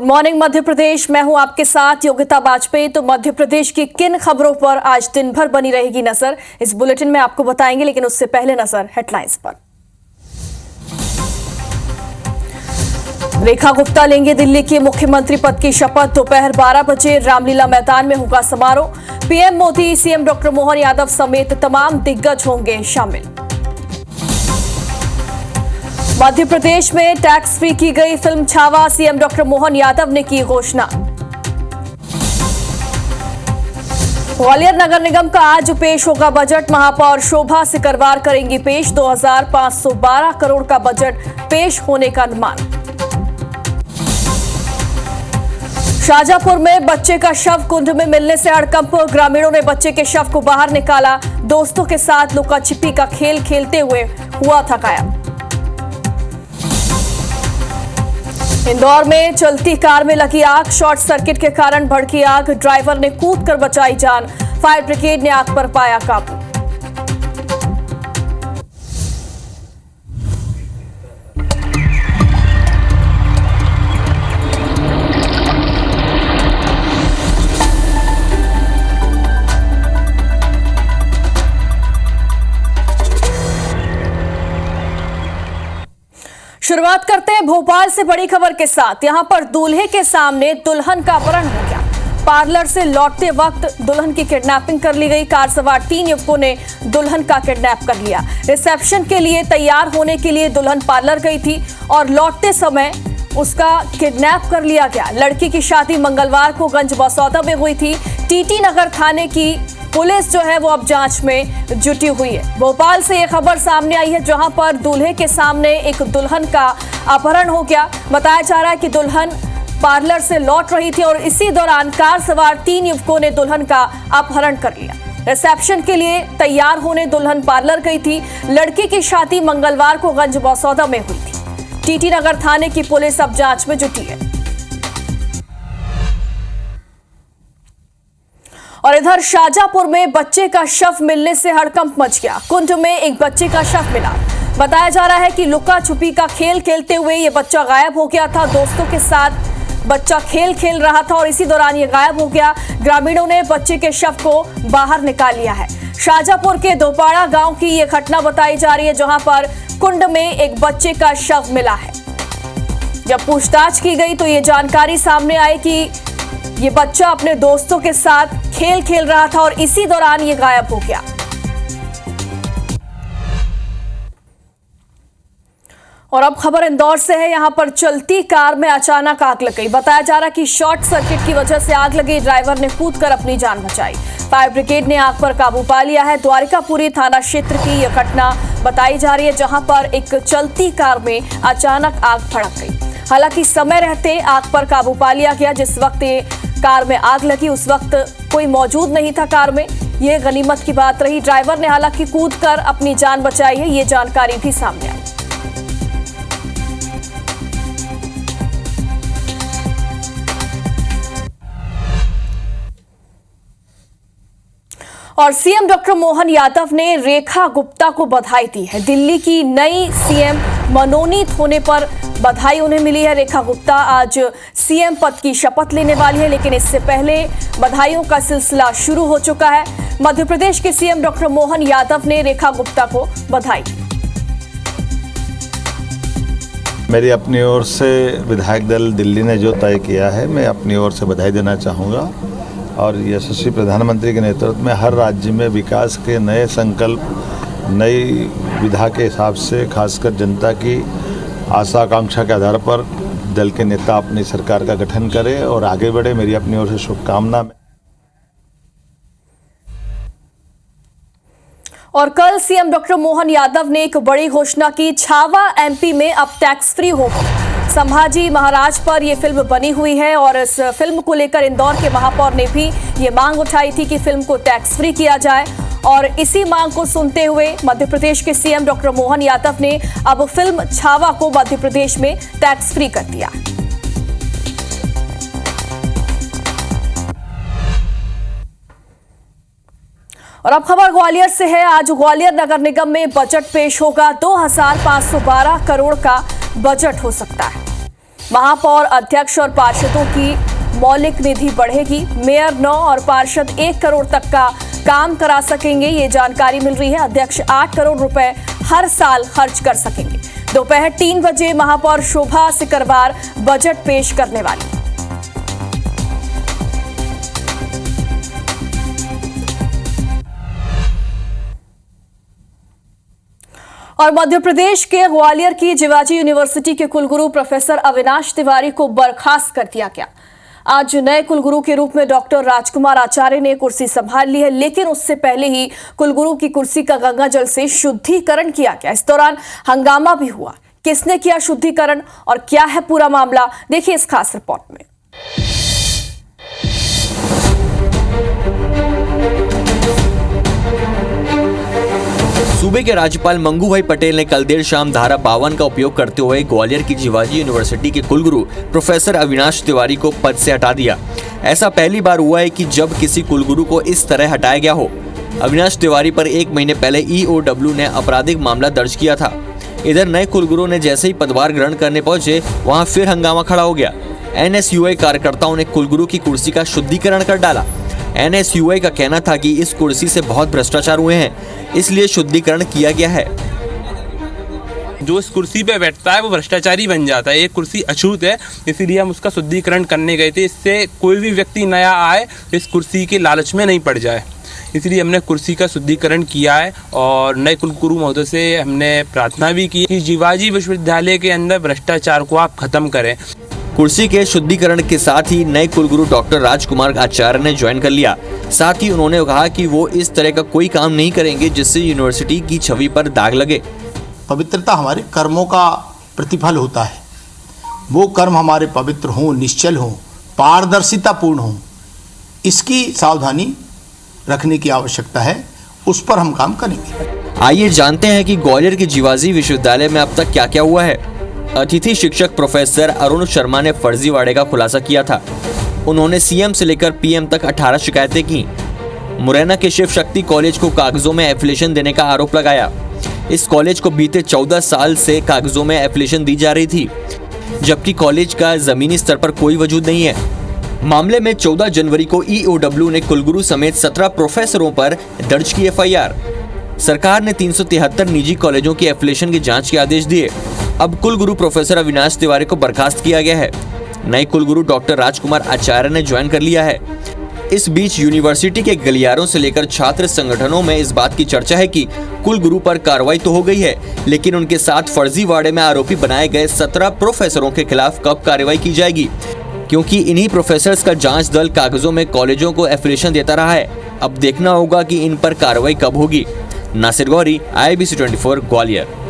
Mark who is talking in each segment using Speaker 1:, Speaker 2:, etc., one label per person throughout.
Speaker 1: Good morning Madhya Pradesh. मैं हूं आपके साथ योगिता वाजपेयी। तो मध्य प्रदेश की किन खबरों पर आज दिन भर बनी रहेगी नजर, इस बुलेटिन में आपको बताएंगे, लेकिन उससे पहले नजर हेडलाइंस पर। रेखा गुप्ता लेंगे दिल्ली के मुख्यमंत्री पद की शपथ। दोपहर 12 बजे रामलीला मैदान में होगा समारोह। PM Modi, CM doctor Mohan Yadav समेत तमाम दिग्गज होंगे शामिल। मध्य प्रदेश में टैक्स फ्री की गई film Chhaava. CM doctor Mohan Yadav ने की घोषणा। ग्वालियर नगर निगम का आज पेश होगा बजट। महापौर शोभा सिकरवार करेंगी पेश। 2512 करोड़ का बजट पेश होने का अनुमान। शाहजहांपुर में बच्चे का शव कुंड में मिलने से हड़कंप। ग्रामीणों ने बच्चे के शव को बाहर निकाला। दोस्तों के साथ लुका छिपी का खेल खेलते हुए हुआ था गायब। इंदौर में चलती कार में लगी आग। शॉर्ट सर्किट के कारण भड़की आग। ड्राइवर ने कूदकर बचाई जान। फायर ब्रिगेड ने आग पर पाया काबू। शुरुआत करते हैं भोपाल से बड़ी खबर के साथ। यहां पर दूल्हे के सामने दुल्हन का अपहरण हो गया। पार्लर से लौटते वक्त दुल्हन की किडनैपिंग कर ली गई। कार सवार 3 युवकों ने दुल्हन का किडनैप कर लिया। रिसेप्शन के लिए तैयार होने के लिए दुल्हन पार्लर गई थी और लौटते समय उसका किडनैप कर लिया गया। लड़की की शादी मंगलवार को गंज बसौदा में हुई थी। टीटी नगर थाने की पुलिस जो है वो अब जांच में जुटी हुई है। भोपाल से यह खबर सामने आई है, जहां पर दूल्हे के सामने एक दुल्हन का अपहरण हो गया। बताया जा रहा है कि दुल्हन पार्लर से लौट रही थी और इसी दौरान कार सवार 3 युवकों ने दुल्हन का अपहरण कर लिया। रिसेप्शन के लिए तैयार होने दुल्हन पार्लर गई थी। लड़की की शादी मंगलवार को गंज बसौदा में हुई थी। टीटी नगर थाने की पुलिस अब जांच में जुटी है। और इधर शाहजहांपुर में बच्चे का शव मिलने से हड़कंप मच गया। कुंड में एक बच्चे का शव मिला। बताया जा रहा है कि लुका छुपी का खेल खेलते हुए ये बच्चा गायब हो गया था। दोस्तों के साथ बच्चा खेल खेल रहा था और इसी दौरान ये गायब हो गया। ग्रामीणों ने बच्चे के शव को बाहर निकाल लिया है। शाहजहांपुर के दोपाड़ा गांव की ये घटना बताई जा रही है, जहां पर कुंड में एक बच्चे का शव मिला है। जब पूछताछ की गई तो ये जानकारी सामने आई कि ये बच्चा अपने दोस्तों के साथ खेल खेल रहा था और इसी दौरान ये गायब हो गया। और अब खबर इंदौर से है। यहां पर चलती कार में अचानक आग लग गई। बताया जा रहा है कि शॉर्ट सर्किट की वजह से आग लगी। ड्राइवर ने कूदकर अपनी जान बचाई। फायर ब्रिगेड ने आग पर काबू पा लिया है। द्वारिकापुरी थाना क्षेत्र की यह घटना बताई जा रही है, जहां पर एक चलती कार में अचानक आग भड़क गई। हालांकि समय रहते आग पर काबू पा लिया गया। जिस वक्त ये कार में आग लगी उस वक्त कोई मौजूद नहीं था कार में। ये गनीमत की बात रही। ड्राइवर ने हालांकि कूदकर अपनी जान बचाई है, ये जानकारी भी सामने आई। और सीएम डॉक्टर मोहन यादव ने रेखा गुप्ता को बधाई दी है। दिल्ली की नई सीएम मनोनीत होने पर बधाई उन्हें मिली है। रेखा गुप्ता आज सीएम पद की शपथ लेने वाली है, लेकिन इससे पहले बधाइयों का सिलसिला शुरू हो चुका है। मध्य प्रदेश के सीएम डॉक्टर मोहन यादव ने रेखा गुप्ता को बधाई दी।
Speaker 2: मेरी अपनी ओर से विधायक दल दिल्ली ने जो तय किया है, मैं अपनी ओर से बधाई देना चाहूँगा। और यशस्वी प्रधानमंत्री के नेतृत्व में हर राज्य में विकास के नए संकल्प, नई विधा के हिसाब से खासकर जनता की आशा आकांक्षा के आधार पर दल के नेता अपनी सरकार का गठन करें और आगे बढ़े। मेरी अपनी ओर से शुभकामना।
Speaker 1: और कल सीएम डॉक्टर मोहन यादव ने एक बड़ी घोषणा की। छावा एमपी में अब टैक्स फ्री होगा। संभाजी महाराज पर यह फिल्म बनी हुई है और इस फिल्म को लेकर इंदौर के महापौर ने भी ये मांग उठाई थी कि फिल्म को टैक्स फ्री किया जाए। और इसी मांग को सुनते हुए मध्य प्रदेश के सीएम डॉक्टर मोहन यादव ने अब फिल्म छावा को मध्य प्रदेश में टैक्स फ्री कर दिया। और अब खबर ग्वालियर से है। आज ग्वालियर नगर निगम में बजट पेश होगा। 2512 करोड़ का बजट हो सकता है। महापौर, अध्यक्ष और पार्षदों की मौलिक निधि बढ़ेगी। मेयर 9 और पार्षद 1 करोड़ तक का काम करा सकेंगे, ये जानकारी मिल रही है। अध्यक्ष 8 करोड़ रुपए हर साल खर्च कर सकेंगे। दोपहर 3 बजे महापौर शोभा सिकरवार बजट पेश करने वाली। और मध्य प्रदेश के ग्वालियर की जिवाजी यूनिवर्सिटी के कुलगुरु प्रोफेसर अविनाश तिवारी को बर्खास्त कर दिया गया। आज नए कुलगुरु के रूप में डॉक्टर राजकुमार आचार्य ने कुर्सी संभाल ली है, लेकिन उससे पहले ही कुलगुरु की कुर्सी का गंगा जल से शुद्धिकरण किया गया। इस दौरान हंगामा भी हुआ। किसने किया शुद्धिकरण और क्या है पूरा मामला, देखिए इस खास रिपोर्ट में।
Speaker 3: सूबे के राज्यपाल मंगू भाई पटेल ने कल देर शाम धारा 52 का उपयोग करते हुए ग्वालियर की जिवाजी यूनिवर्सिटी के कुलगुरु प्रोफेसर अविनाश तिवारी को पद से हटा दिया। ऐसा पहली बार हुआ है कि जब किसी कुलगुरु को इस तरह हटाया गया हो। अविनाश तिवारी पर 1 महीने पहले EOW ने आपराधिक मामला दर्ज किया था। इधर नए कुलगुरु ने जैसे ही पदभार ग्रहण करने पहुंचे, वहां फिर हंगामा खड़ा हो गया। NSUI कार्यकर्ताओं ने कुलगुरु की कुर्सी का शुद्धिकरण कर डाला। NSUI का कहना था कि इस कुर्सी से बहुत भ्रष्टाचार हुए हैं, इसलिए शुद्धिकरण किया गया है।
Speaker 4: जो इस कुर्सी पे बैठता है वो भ्रष्टाचारी बन जाता है। ये कुर्सी अछूत है, इसीलिए हम उसका शुद्धिकरण करने गए थे। इससे कोई भी व्यक्ति नया आए इस कुर्सी के लालच में नहीं पड़ जाए, इसलिए हमने कुर्सी का शुद्धिकरण किया है। और नए कुलगुरु महोदय से हमने प्रार्थना भी की कि जिवाजी विश्वविद्यालय के अंदर भ्रष्टाचार को आप खत्म करें।
Speaker 3: कुर्सी के शुद्धिकरण के साथ ही नए कुलगुरु डॉक्टर राजकुमार आचार्य ने ज्वाइन कर लिया। साथ ही उन्होंने कहा कि वो इस तरह का कोई काम नहीं करेंगे जिससे यूनिवर्सिटी की छवि पर दाग लगे।
Speaker 5: पवित्रता हमारे कर्मों का प्रतिफल होता है। वो कर्म हमारे पवित्र हों, निश्चल हों, पारदर्शितापूर्ण हों, इसकी सावधानी रखने की आवश्यकता है। उस पर हम काम करेंगे।
Speaker 3: आइए जानते हैं कि ग्वालियर की जिवाजी विश्वविद्यालय में अब तक क्या क्या हुआ है। अतिथि शिक्षक प्रोफेसर अरुण शर्मा ने फर्जीवाड़े का खुलासा किया था। उन्होंने CM से लेकर PM तक 18 शिकायतें की। मुरैना के शिव शक्ति कॉलेज को कागजों में एफिलिएशन देने का आरोप लगाया। इस कॉलेज को बीते 14 साल से कागजों में एफिलिएशन दी जा रही थी, जबकि कॉलेज का जमीनी स्तर पर कोई वजूद नहीं है। मामले में 14 जनवरी को EOW ने कुलगुरु समेत 17 प्रोफेसरों पर दर्ज की FIR। सरकार ने 373 निजी कॉलेजों की एफिलिएशन की जांच के आदेश दिए। अब कुलगुरु प्रोफेसर अविनाश तिवारी को बर्खास्त किया गया है। नए कुलगुरु डॉक्टर राजकुमार आचार्य ने ज्वाइन कर लिया है। इस बीच यूनिवर्सिटी के गलियारों से लेकर छात्र संगठनों में इस बात की चर्चा है कि कुलगुरु पर कार्रवाई तो हो गई है, लेकिन उनके साथ फर्जीवाड़े में आरोपी बनाए गए 17 प्रोफेसरों के खिलाफ कब कार्रवाई की जाएगी, क्योंकि इन्हीं प्रोफेसर्स का जांच दल कागजों में कॉलेजों को एफिलिएशन देता रहा है। अब देखना होगा कि इन पर कार्रवाई कब होगी। नासिर गौरी, IBC 24 ग्वालियर।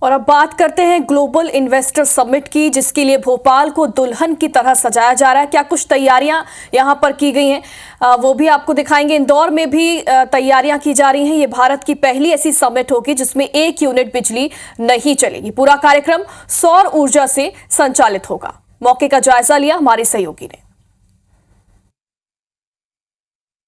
Speaker 1: और अब बात करते हैं ग्लोबल इन्वेस्टर समिट की, जिसके लिए भोपाल को दुल्हन की तरह सजाया जा रहा है। क्या कुछ तैयारियां यहां पर की गई हैं, वो भी आपको दिखाएंगे। इंदौर में भी तैयारियां की जा रही हैं। ये भारत की पहली ऐसी समिट होगी जिसमें 1 यूनिट बिजली नहीं चलेगी। पूरा कार्यक्रम सौर ऊर्जा से संचालित होगा। मौके का जायजा लिया हमारे सहयोगी ने।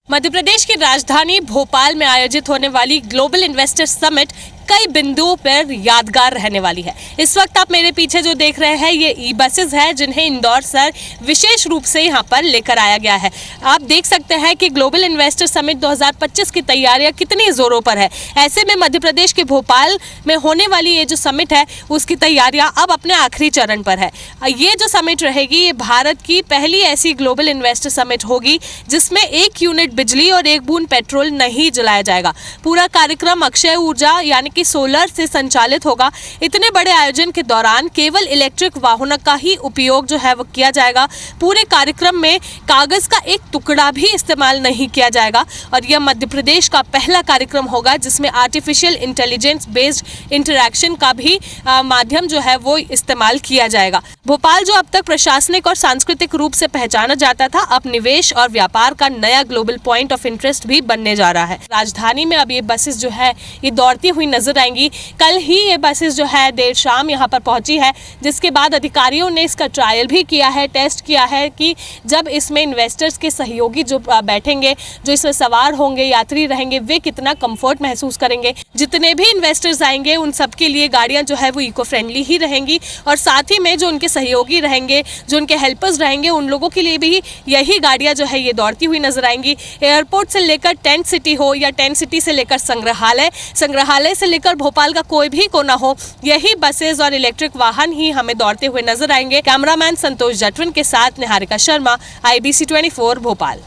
Speaker 6: मध्य प्रदेश की राजधानी भोपाल में आयोजित होने वाली ग्लोबल इन्वेस्टर समिट कई बिंदुओं पर यादगार रहने वाली है। इस वक्त आप मेरे पीछे जो देख रहे हैं ये ई-बसेस हैं, जिन्हें इंदौर से विशेष रूप से यहाँ पर लेकर आया गया है। आप देख सकते हैं कि ग्लोबल इन्वेस्टर समिट 2025 की तैयारियां कितनी जोरों पर है। ऐसे में मध्य प्रदेश के भोपाल में होने वाली ये जो समिट है उसकी तैयारियां अब अपने आखिरी चरण पर है। ये जो समिट रहेगी ये भारत की पहली ऐसी ग्लोबल इन्वेस्टर समिट होगी जिसमें 1 यूनिट बिजली और 1 बूंद पेट्रोल नहीं जलाया जाएगा। पूरा कार्यक्रम अक्षय ऊर्जा यानी कि सोलर से संचालित होगा। इतने बड़े आयोजन के दौरान केवल इलेक्ट्रिक वाहनों का ही उपयोग जो है वो किया जाएगा। पूरे कार्यक्रम में कागज का एक टुकड़ा भी इस्तेमाल नहीं किया जाएगा और यह मध्य प्रदेश का पहला कार्यक्रम होगा जिसमें आर्टिफिशियल इंटेलिजेंस बेस्ड इंटरैक्शन का भी माध्यम जो है वो इस्तेमाल किया जाएगा। भोपाल जो अब तक प्रशासनिक और सांस्कृतिक रूप से पहचाना जाता था, अब निवेश और व्यापार का नया ग्लोबल पॉइंट ऑफ इंटरेस्ट भी बनने जा रहा है। राजधानी में अब ये बसेस जो है ये दौड़ती हुई नजर नजर आएंगी। कल ही ये बसेस जो है देर शाम यहाँ पर पहुंची है, जिसके बाद अधिकारियों ने इसका ट्रायल भी किया है, टेस्ट किया है कि जब इसमें इन्वेस्टर्स के सहयोगी जो बैठेंगे, जो इसमें सवार होंगे, यात्री रहेंगे, वे कितना कंफर्ट महसूस करेंगे। जितने भी इन्वेस्टर्स आएंगे उन सब के लिए गाड़ियां जो है वो इको फ्रेंडली ही रहेंगी, और साथ ही में जो उनके सहयोगी रहेंगे, जो उनके हेल्पर्स रहेंगे, उन लोगों के लिए भी यही गाड़ियां जो है ये दौड़ती हुई नजर आएंगी। एयरपोर्ट से लेकर टेंट सिटी हो या टेंट सिटी से लेकर संग्रहालय, संग्रहालय से लेकर भोपाल का कोई भी कोना हो, यही बसेस और इलेक्ट्रिक वाहन ही हमें दौड़ते हुए नजर आएंगे। कैमरामैन संतोष जटवन के साथ निहारिका शर्मा, IBC 24 भोपाल।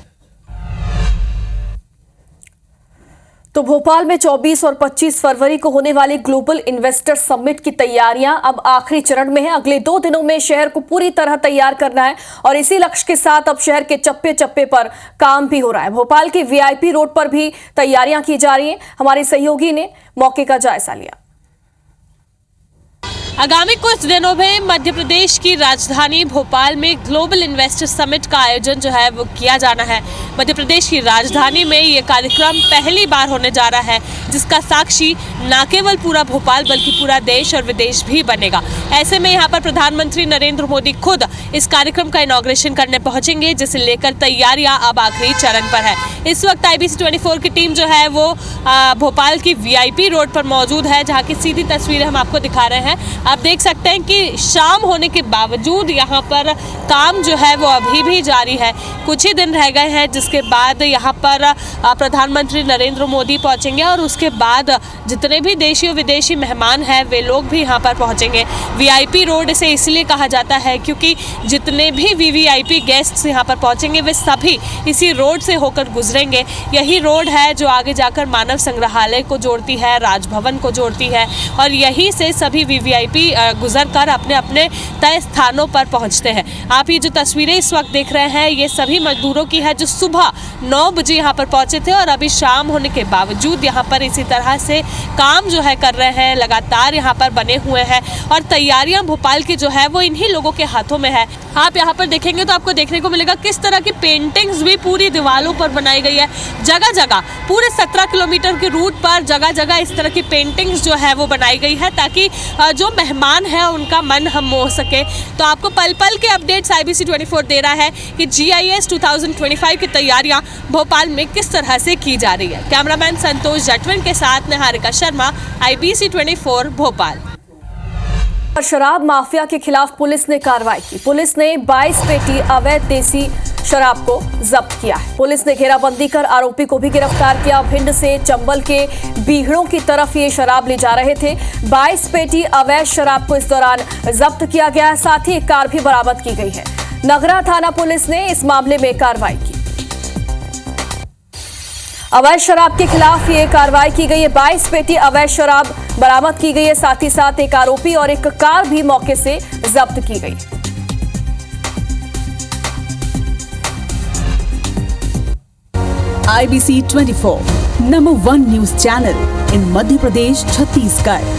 Speaker 1: तो भोपाल में 24 और 25 फरवरी को होने वाली ग्लोबल इन्वेस्टर समिट की तैयारियां अब आखिरी चरण में है। अगले 2 दिनों में शहर को पूरी तरह तैयार करना है और इसी लक्ष्य के साथ अब शहर के चप्पे चप्पे पर काम भी हो रहा है। भोपाल के VIP रोड पर भी तैयारियां की जा रही हैं। हमारे सहयोगी ने मौके का जायजा लिया।
Speaker 6: आगामी कुछ दिनों में मध्य प्रदेश की राजधानी भोपाल में ग्लोबल इन्वेस्टर समिट का आयोजन जो है वो किया जाना है। मध्य प्रदेश की राजधानी में ये कार्यक्रम पहली बार होने जा रहा है, जिसका साक्षी न केवल पूरा भोपाल बल्कि पूरा देश और विदेश भी बनेगा। ऐसे में यहाँ पर प्रधानमंत्री नरेंद्र मोदी खुद इस कार्यक्रम का इनॉग्रेशन करने पहुंचेंगे, जिसे लेकर तैयारियां अब आखिरी चरण पर है। इस वक्त IBC 24 की टीम जो है वो भोपाल की VIP रोड पर मौजूद है, जहाँ की सीधी तस्वीरें हम आपको दिखा रहे हैं। आप देख सकते हैं कि शाम होने के बावजूद यहाँ पर काम जो है वो अभी भी जारी है। कुछ ही दिन रह गए हैं, जिसके बाद यहाँ पर प्रधानमंत्री नरेंद्र मोदी पहुँचेंगे और उसके बाद जितने भी देशी और विदेशी मेहमान हैं वे लोग भी यहाँ पर पहुँचेंगे। VIP रोड इसे इसलिए कहा जाता है क्योंकि जितने भी VVIP गेस्ट्स यहाँ पर पहुँचेंगे वे सभी इसी रोड से होकर गुजरेंगे। यही रोड है जो आगे जाकर मानव संग्रहालय को जोड़ती है, राजभवन को जोड़ती है, और यहीं से सभी VVIP गुजर कर अपने अपने तय स्थानों पर पहुंचते हैं। आप ये जो तस्वीरें इस वक्त देख रहे हैं ये सभी मजदूरों की है जो सुबह 9 बजे यहाँ पर पहुंचे थे और अभी शाम होने के बावजूद यहाँ पर इसी तरह से काम जो है कर रहे हैं, लगातार यहाँ पर बने हुए हैं और तैयारियां भोपाल की जो है वो इन्हीं लोगों के हाथों में है। आप यहाँ पर देखेंगे तो आपको देखने को मिलेगा किस तरह की पेंटिंग्स भी पूरी दीवारों पर बनाई गई है। जगह जगह पूरे 17 किलोमीटर के रूट पर जगह जगह इस तरह की पेंटिंग्स जो है वो बनाई गई है, ताकि जो मेहमान है उनका मन हम मोह सके। तो आपको पल पल के अपडेट्स IBC 24 दे रहा है कि GIS 2025 की तैयारियां भोपाल में किस तरह से की जा रही है। कैमरामैन संतोष जटवन के साथ निहारिका शर्मा, IBC 24 भोपाल।
Speaker 1: शराब माफिया के खिलाफ पुलिस ने कार्रवाई की। पुलिस ने 22 पेटी अवैध देसी शराब को जब्त किया है। पुलिस ने घेराबंदी कर आरोपी को भी गिरफ्तार किया। भिंड से चंबल के बीहड़ों की तरफ ये शराब ले जा रहे थे। 22 पेटी अवैध शराब को इस दौरान जब्त किया गया है। साथ ही एक कार भी बरामद की गई है। नगरा थाना पुलिस ने इस मामले में कार्रवाई की। अवैध शराब के खिलाफ ये कार्रवाई की गई है। 22 पेटी अवैध शराब बरामद की गई है। साथ ही साथ एक आरोपी और एक कार भी मौके से जब्त की गई।
Speaker 7: IBC 24, number 1 news channel in Madhya Pradesh, Chhattisgarh.